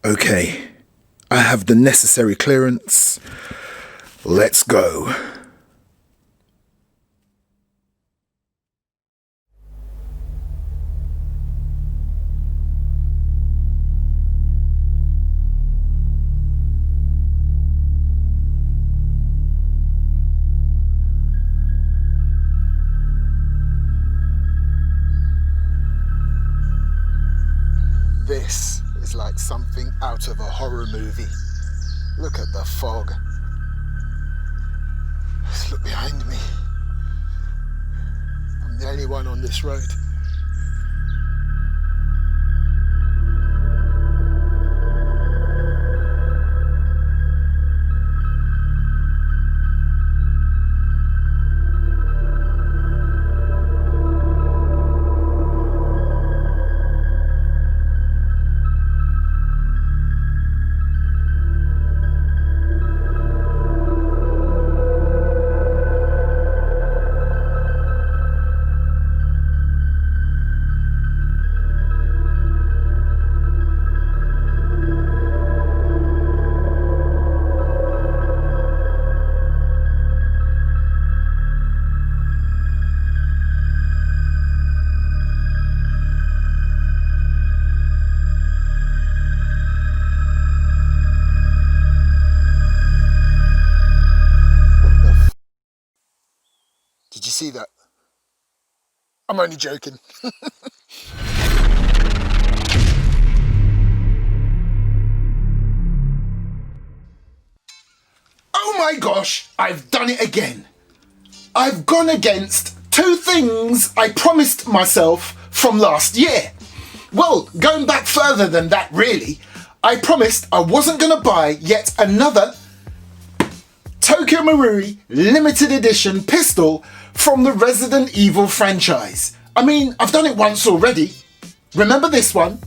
Okay, I have the necessary clearance. Let's go. This is like something out of a horror movie. Look at the fog. Just look behind me. I'm the only one on this road. Did you see that? I'm only joking. Oh my gosh, I've done it again. I've gone against two things I promised myself from last year. Well, going back further than that really, I promised I wasn't going to buy yet another Tokyo Marui limited edition pistol from the Resident Evil franchise. I mean, I've done it once already. Remember this one?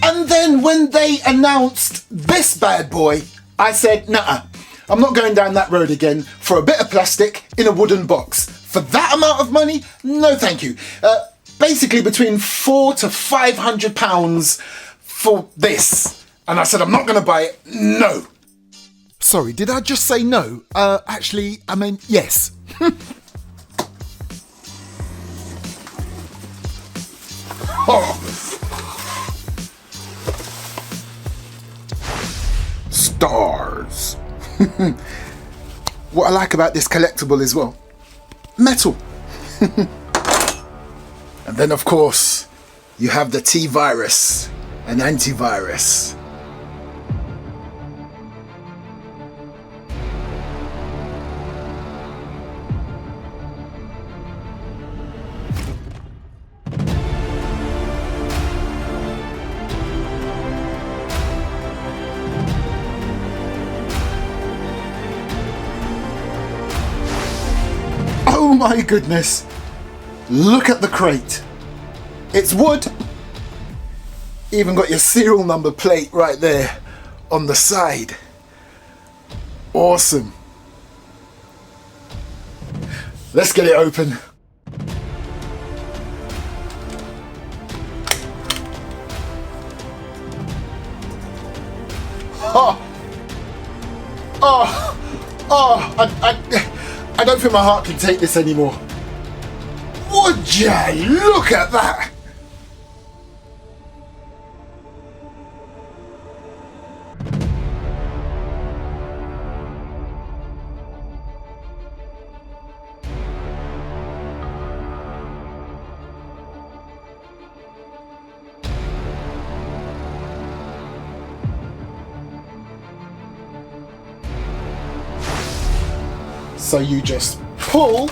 And then when they announced this bad boy, I said, nah, I'm not going down that road again for a bit of plastic in a wooden box. For that amount of money? No, thank you. Basically between £400 to £500 for this. And I said, I'm not going to buy it. No. Sorry, did I just say no? Actually, I mean, yes. Oh. Stars. What I like about this collectible as well, metal. And then of course, you have the T-virus and antivirus. Oh my goodness, look at the crate. It's wood. Even got your serial number plate right there on the side. Awesome. Let's get it open. Oh, I don't think my heart can take this anymore. Would ya look at that? So you just pull.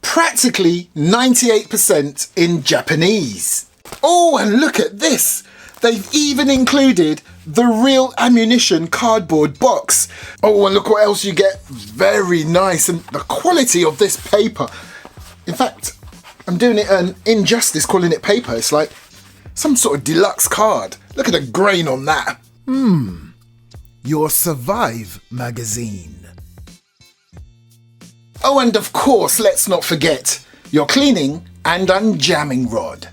Practically 98% in Japanese. Oh, and look at this. They've even included the real ammunition cardboard box. Oh, and look what else you get. Very nice. And the quality of this paper. In fact, I'm doing it an injustice calling it paper. It's like some sort of deluxe card. Look at the grain on that. Your Survive magazine. Oh, and of course, let's not forget your cleaning and unjamming rod.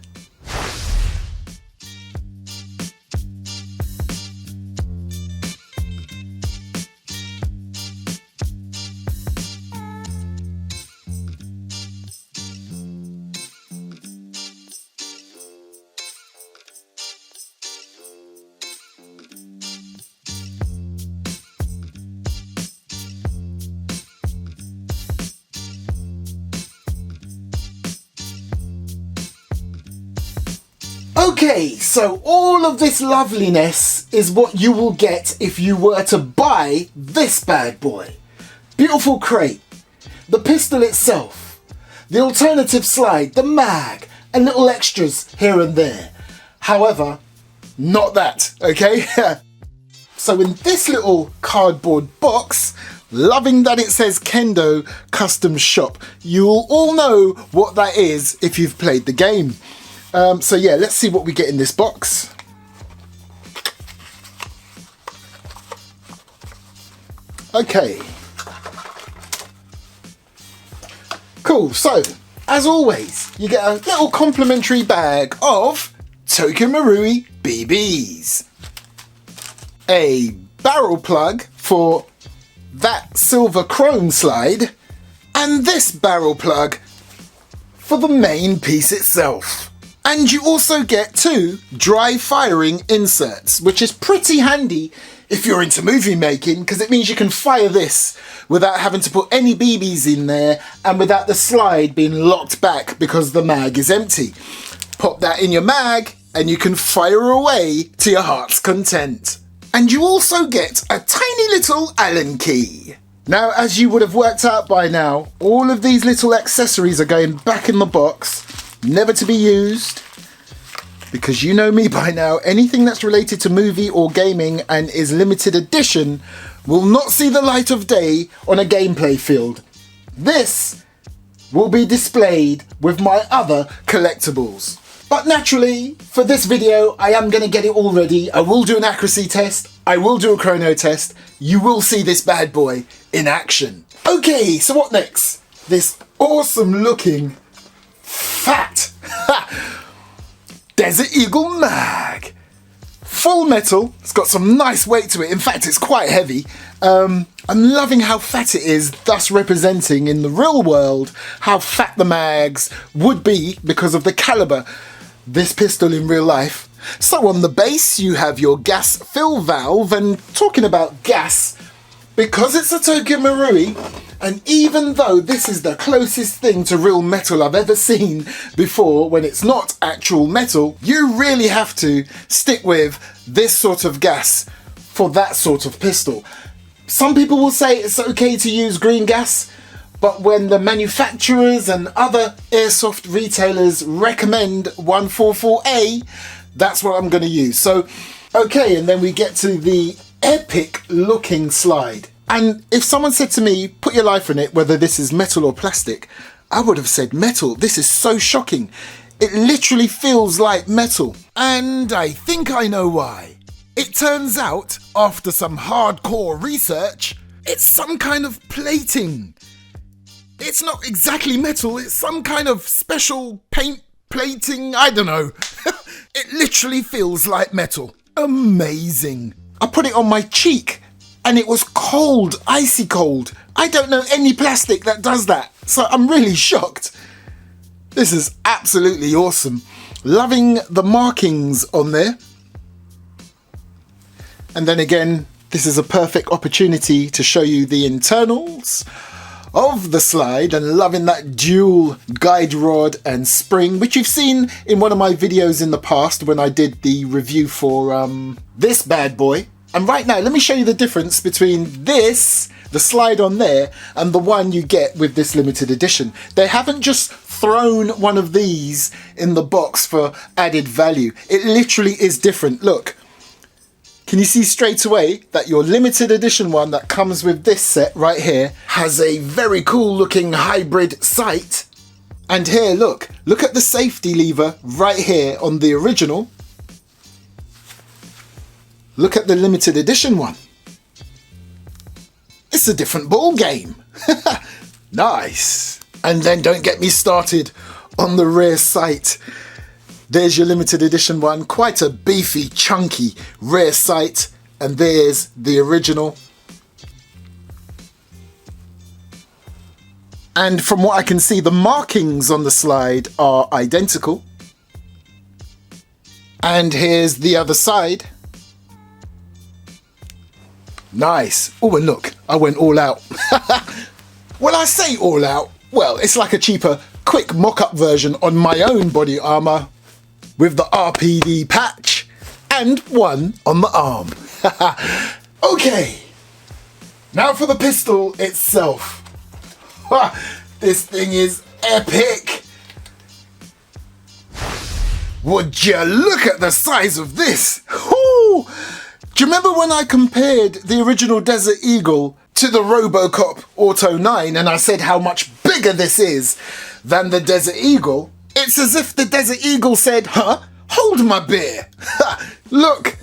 Okay, so all of this loveliness is what you will get if you were to buy this bad boy. Beautiful crate, the pistol itself, the alternative slide, the mag, and little extras here and there. However, not that, okay? So in this little cardboard box, loving that it says Kendo Custom Shop, you'll all know what that is if you've played the game. So yeah, let's see what we get in this box. Okay. Cool, so as always, you get a little complimentary bag of Tokyo Marui BBs. A barrel plug for that silver chrome slide, and this barrel plug for the main piece itself. And you also get 2 dry firing inserts, which is pretty handy if you're into movie making, because it means you can fire this without having to put any BBs in there and without the slide being locked back because the mag is empty. Pop that in your mag and you can fire away to your heart's content. And you also get a tiny little Allen key. Now, as you would have worked out by now, all of these little accessories are going back in the box, never to be used, because you know me by now, anything that's related to movie or gaming and is limited edition will not see the light of day on a gameplay field. This will be displayed with my other collectibles. But naturally, for this video, I am going to get it all ready. I will do an accuracy test. I will do a chrono test. You will see this bad boy in action. Okay, so what next? This awesome looking fat Desert Eagle mag. Full metal. It's got some nice weight to it. In fact, it's quite heavy. I'm loving how fat it is, thus representing in the real world how fat the mags would be because of the caliber this pistol in real life. So on the base you have your gas fill valve, and talking about gas, because it's a Tokyo Marui, and even though this is the closest thing to real metal I've ever seen before when it's not actual metal, you really have to stick with this sort of gas for that sort of pistol. Some people will say it's okay to use green gas, but when the manufacturers and other airsoft retailers recommend 144A, that's what I'm going to use. So, okay, and then we get to the epic looking slide. And if someone said to me, put your life in it, whether this is metal or plastic, I would have said metal. This is so shocking. It literally feels like metal. And I think I know why. It turns out, after some hardcore research, it's some kind of plating. It's not exactly metal, it's some kind of special paint plating, I don't know. It literally feels like metal. Amazing. I put it on my cheek and it was cold, icy cold. I don't know any plastic that does that, so I'm really shocked. This is absolutely awesome. Loving the markings on there. And then again, this is a perfect opportunity to show you the internals of the slide, and loving that dual guide rod and spring, which you've seen in one of my videos in the past when I did the review for this bad boy. And right now, let me show you the difference between this, the slide on there, and the one you get with this limited edition. They haven't just thrown one of these in the box for added value. It literally is different. Look. Can you see straight away that your limited edition one that comes with this set right here has a very cool looking hybrid sight? And here, look at the safety lever right here on the original. Look at the limited edition one. It's a different ball game. Nice. And then don't get me started on the rear sight. There's your limited edition one. Quite a beefy, chunky rear sight. And there's the original. And from what I can see, the markings on the slide are identical. And here's the other side. Nice. Oh, and look, I went all out. When I say all out, well, it's like a cheaper, quick mock-up version on my own body armour with the RPD patch and one on the arm. Okay, now for the pistol itself. This thing is epic. Would you look at the size of this? Ooh. Do you remember when I compared the original Desert Eagle to the RoboCop Auto 9 and I said how much bigger this is than the Desert Eagle? It's as if the Desert Eagle said, hold my beer. Look,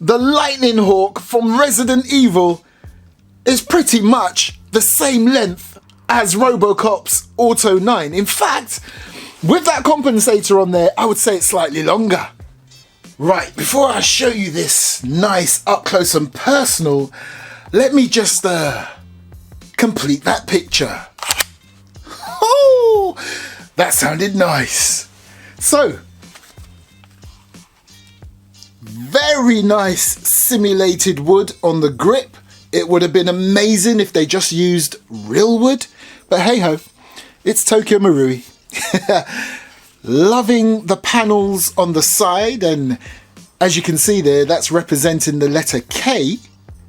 the Lightning Hawk from Resident Evil is pretty much the same length as RoboCop's Auto 9. In fact, with that compensator on there, I would say it's slightly longer. Right, before I show you this nice up close and personal, let me just complete that picture. Oh, that sounded nice. So, very nice simulated wood on the grip. It would have been amazing if they just used real wood, but hey ho, it's Tokyo Marui. Loving the panels on the side, and as you can see there, that's representing the letter K.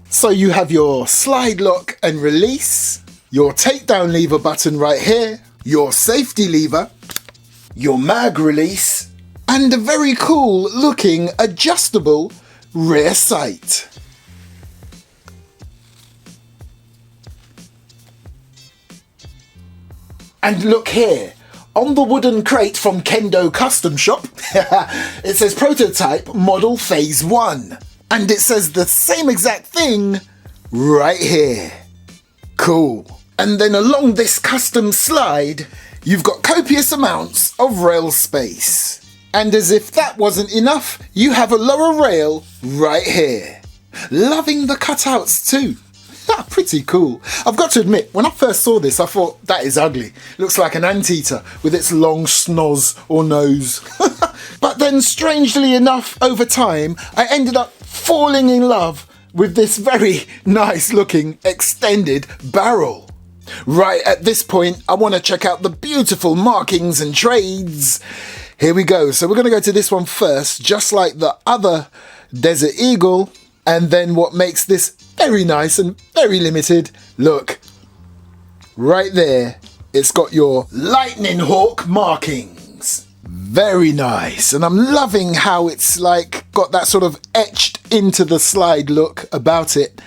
So you have your slide lock and release, your takedown lever button right here, your safety lever, your mag release, and a very cool looking adjustable rear sight. And look here, on the wooden crate from Kendo Custom Shop, it says prototype model phase 1. And it says the same exact thing right here. Cool. And then along this custom slide, you've got copious amounts of rail space. And as if that wasn't enough, you have a lower rail right here. Loving the cutouts too. Pretty cool. I've got to admit, when I first saw this, I thought, that is ugly. Looks like an anteater with its long snoz or nose. But then, strangely enough, over time, I ended up falling in love with this very nice looking extended barrel. Right at this point, I want to check out the beautiful markings and trades. Here we go. So we're going to go to this one first, just like the other Desert Eagle. And then what makes this very nice and very limited, look, right there, it's got your Lightning Hawk markings. Very nice. And I'm loving how it's like got that sort of etched into the slide look about it,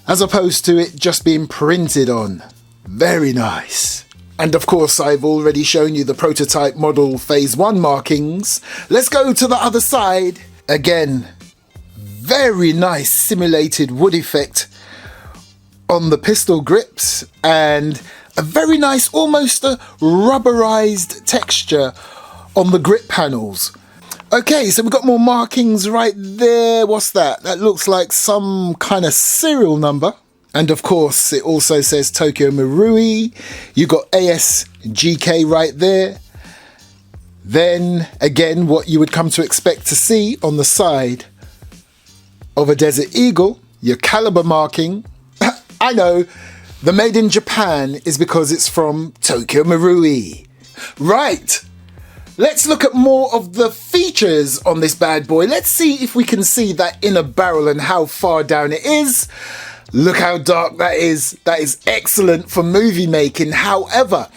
as opposed to it just being printed on. Very nice. And of course, I've already shown you the prototype model phase 1 markings. Let's go to the other side. Again, very nice simulated wood effect on the pistol grips and a very nice, almost a rubberized texture on the grip panels. Okay, so we've got more markings right there. What's that? That looks like some kind of serial number. And of course, it also says Tokyo Marui. You got ASGK right there. Then again, what you would come to expect to see on the side of a Desert Eagle, your caliber marking. I know, the made in Japan is because it's from Tokyo Marui. Right, let's look at more of the features on this bad boy. Let's see if we can see that inner barrel and how far down it is. Look how dark that is. That is excellent for movie making. However,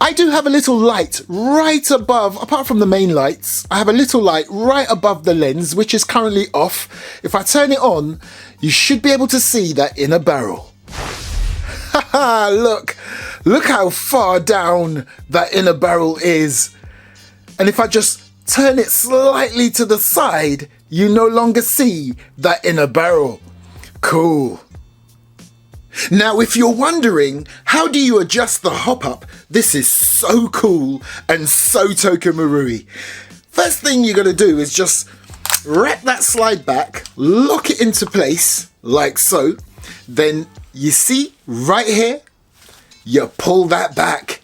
I do have a little light right above, apart from the main lights, I have a little light right above the lens, which is currently off. If I turn it on, you should be able to see that inner barrel. Haha, look how far down that inner barrel is. And if I just turn it slightly to the side, you no longer see that inner barrel. Cool. Now, if you're wondering, how do you adjust the hop up? This is so cool and so Tokyo Marui. First thing you're gonna do is just wrap that slide back, lock it into place, like so. Then you see right here, you pull that back,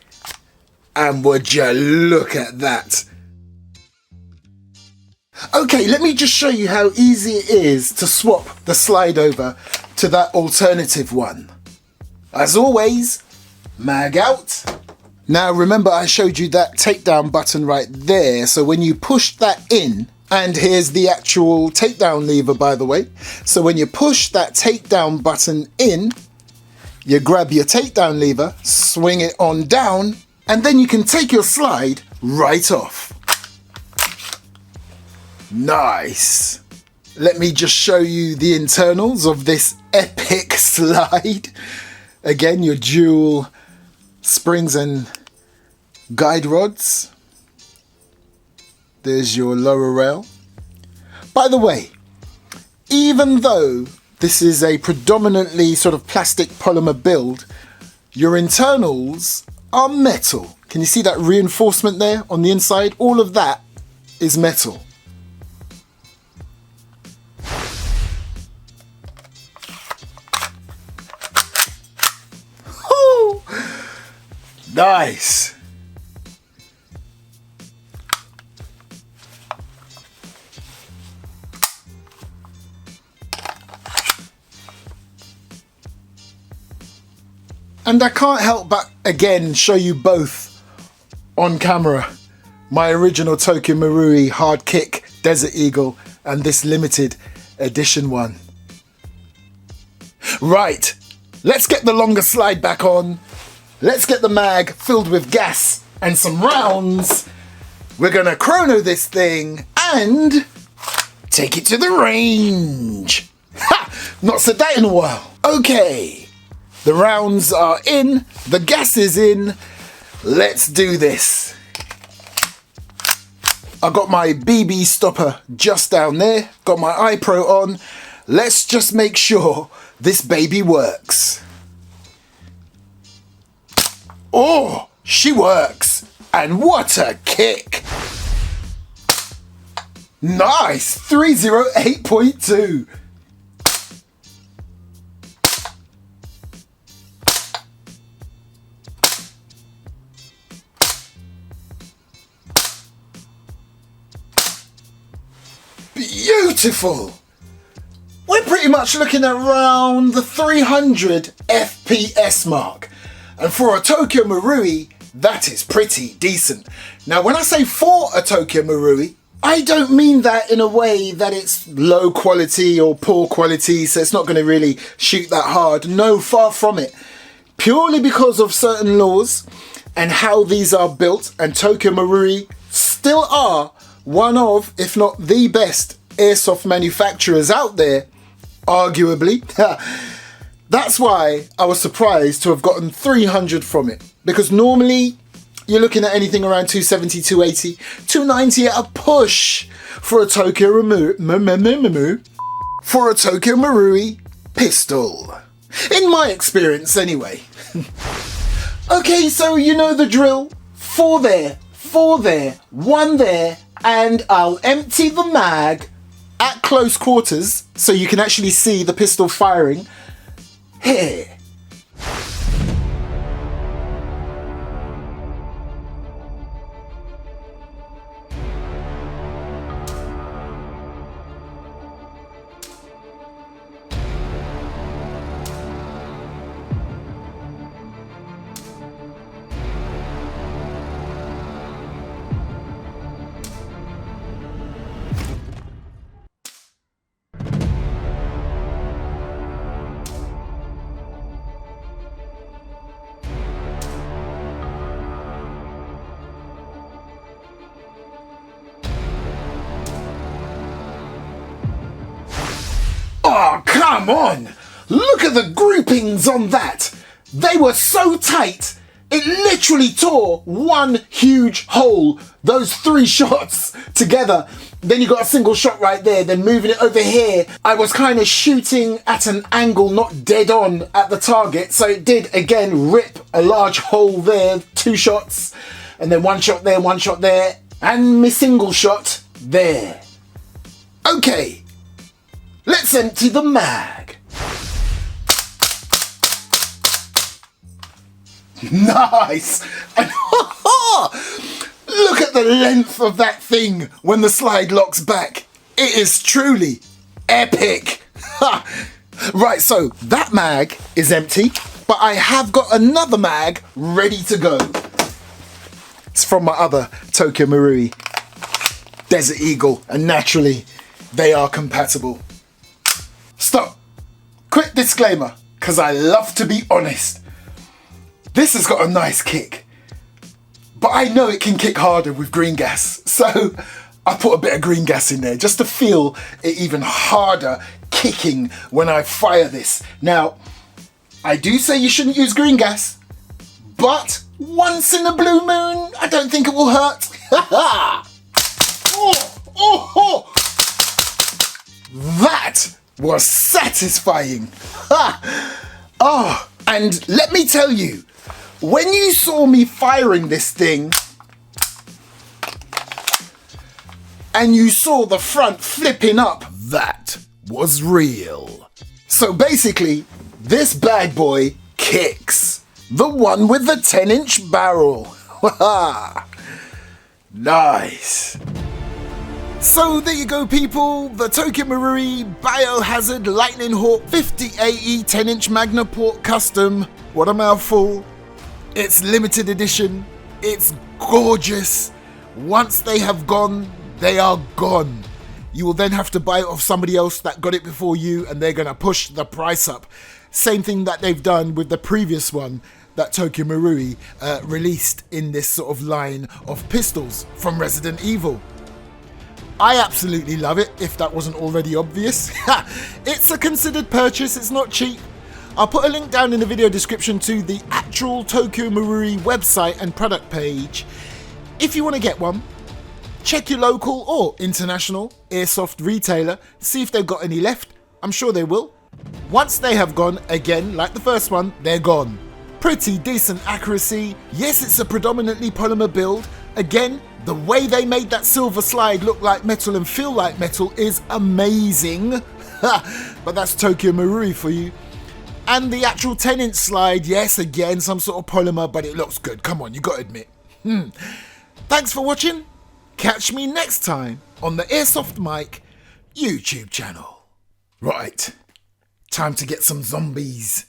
and would you look at that? Okay, let me just show you how easy it is to swap the slide over to that alternative one. As always, mag out. Now remember I showed you that takedown button right there, so when you push that in, and here's the actual takedown lever by the way, so when you push that takedown button in, you grab your takedown lever, swing it on down, and then you can take your slide right off. Nice. Let me just show you the internals of this epic slide. Again, your dual springs and guide rods. There's your lower rail. By the way, even though this is a predominantly sort of plastic polymer build, your internals are metal. Can you see that reinforcement there on the inside? All of that is metal. Nice. And I can't help but again show you both on camera. My original Tokyo Marui hard kick Desert Eagle and this limited edition one. Right, let's get the longer slide back on. Let's get the mag filled with gas and some rounds. We're gonna chrono this thing and take it to the range. Ha! Not said that in a while. Okay, the rounds are in, the gas is in. Let's do this. I got my BB stopper just down there, got my iPro on. Let's just make sure this baby works. Oh, she works. And what a kick. Nice, 308.2. Beautiful. We're pretty much looking around the 300 FPS mark. And for a Tokyo Marui, that is pretty decent. Now, when I say for a Tokyo Marui, I don't mean that in a way that it's low quality or poor quality, so it's not going to really shoot that hard. No, far from it. Purely because of certain laws and how these are built, and Tokyo Marui still are one of, if not the best, airsoft manufacturers out there, arguably. That's why I was surprised to have gotten 300 from it, because normally you're looking at anything around 270, 280, 290 at a push for a Tokyo Marui pistol. In my experience anyway. Okay, so you know the drill. 4 there, 1 there, and I'll empty the mag at close quarters so you can actually see the pistol firing. Here. Oh, come on! Look at the groupings on that! They were so tight, It literally tore one huge hole. Those 3 shots together. Then you got a single shot right there. Then moving it over here, I was kind of shooting at an angle, not dead on at the target. So it did, again, rip a large hole there. 2 shots. And then 1 shot there, 1 shot there. And my single shot there. Okay. Let's empty the mag. Nice! And look at the length of that thing when the slide locks back. It is truly epic. Right, so that mag is empty, but I have got another mag ready to go. It's from my other Tokyo Marui Desert Eagle, and naturally they are compatible. Stop. Quick disclaimer, because I love to be honest. This has got a nice kick, but I know it can kick harder with green gas. So I put a bit of green gas in there just to feel it even harder kicking when I fire this. Now, I do say you shouldn't use green gas, but once in a blue moon, I don't think it will hurt. That was satisfying. Oh, and let me tell you, when you saw me firing this thing and you saw the front flipping up, that was real. So basically, this bad boy kicks. The one with the 10-inch barrel. Nice. So there you go, people. The Tokyo Marui Biohazard Lightning Hawk 50AE 10-inch MAGNAPORT Custom. What a mouthful. It's limited edition. It's gorgeous. Once they have gone, they are gone. You will then have to buy it off somebody else that got it before you, and they're going to push the price up. Same thing that they've done with the previous one that Tokyo Marui released in this sort of line of pistols from Resident Evil. I absolutely love it, if that wasn't already obvious. It's a considered purchase, it's not cheap. I'll put a link down in the video description to the actual Tokyo Marui website and product page. If you want to get one, check your local or international Airsoft retailer, see if they've got any left. I'm sure they will. Once they have gone, again, like the first one, they're gone. Pretty decent accuracy. Yes, it's a predominantly polymer build. Again, the way they made that silver slide look like metal and feel like metal is amazing. But that's Tokyo Marui for you. And the actual 10-inch slide, yes, again, some sort of polymer, but it looks good. Come on, you gotta admit. Thanks for watching. Catch me next time on the Airsoft Mike YouTube channel. Right, time to get some zombies.